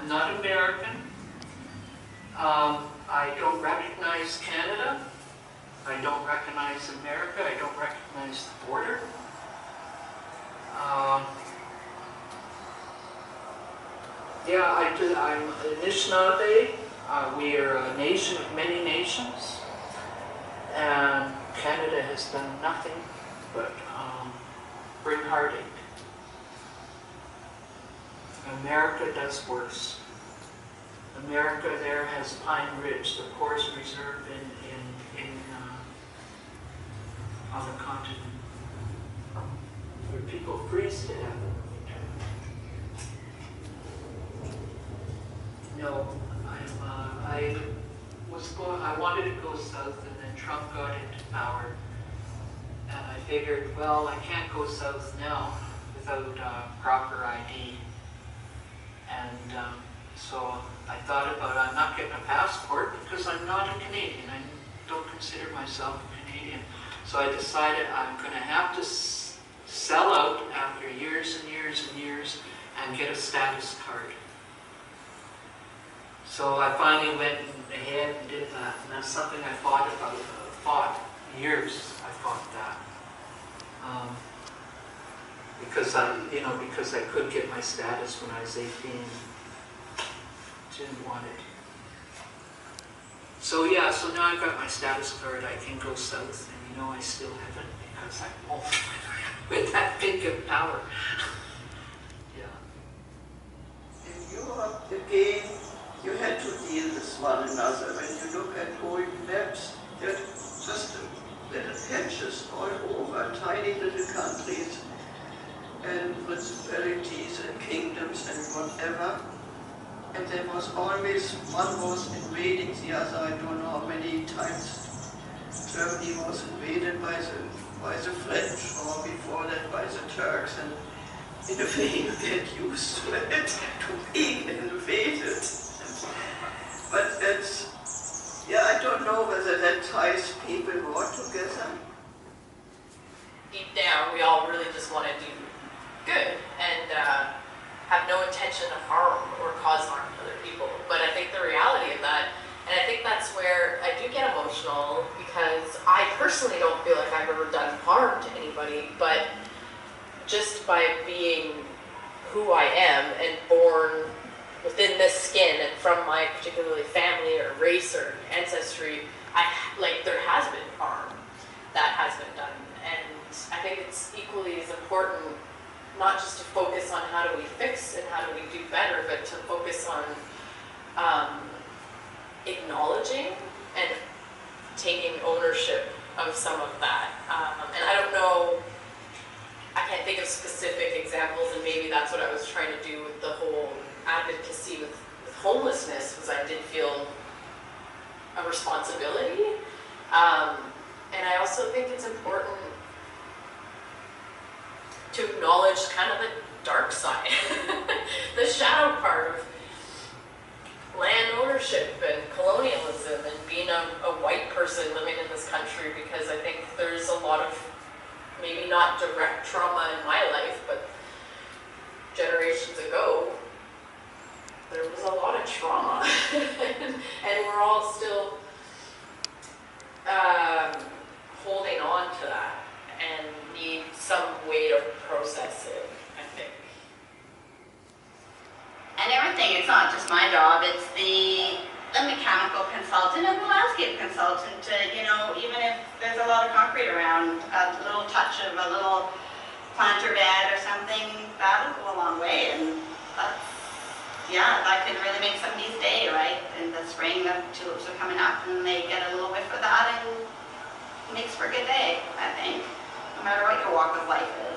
I'm not American. I don't recognize Canada. I don't recognize America. I don't recognize the border. Yeah, I'm Anishinaabe. We are a nation of many nations. And Canada has done nothing but bring heartache. America does worse. America there has Pine Ridge, the poorest reserve on the continent, where people freeze to death. No, I wanted to go south, and then Trump got into power, and I figured, well, I can't go south now without proper ID, and so I thought about, I'm not getting a passport because I'm not a Canadian. I don't consider myself a Canadian. So I decided I'm going to have to sell out after years and years and years and get a status card. So I finally went ahead and did that, and that's something I fought years. I fought that because I could get my status when I was 18. Didn't want it. So yeah, so now I've got my status card. I can go south, and I still haven't because I'm old with that big of power. Yeah. In Europe, again, you had to deal with one another. When you look at old maps, there are just little patches all over, tiny little countries and principalities and kingdoms and whatever. And there was always, one was invading the other. I don't know how many times Germany was invaded by the French, or before that by the Turks, and in a way you get used to it, to being invaded. But it's, yeah, I don't know whether that ties people more together. Deep down, we all really just want to do good and have no intention of harm or cause harm to other people. But I think the reality of that, and I think that's where I do get emotional, because I personally don't feel like I've ever done harm to anybody, but just by being who I am and born within this skin and from my particularly family or race or ancestry, there has been harm that has been done. And I think it's equally as important not just to focus on how do we fix and how do we do better, but to focus on acknowledging and taking ownership of some of that. And I don't know, I can't think of specific examples, and maybe that's what I was trying to do with the whole advocacy with homelessness, was I did feel a responsibility. And I also think it's important to acknowledge kind of the dark side, the shadow part of land ownership and colonialism and being a white person living in this country, because I think there's a lot of, maybe not direct trauma in my life, but generations ago, there was a lot of trauma. and we're all still holding on to that and need some way to process it, I think. And everything, it's not just my job, it's the mechanical consultant and the landscape consultant. Even if there's a lot of concrete around, a little touch of a little planter bed or something, that'll go a long way. And that could really make somebody's day, right? In the spring, the tulips are coming up and they get a little whiff of that, and it makes for a good day, I think, no matter what your walk of life is.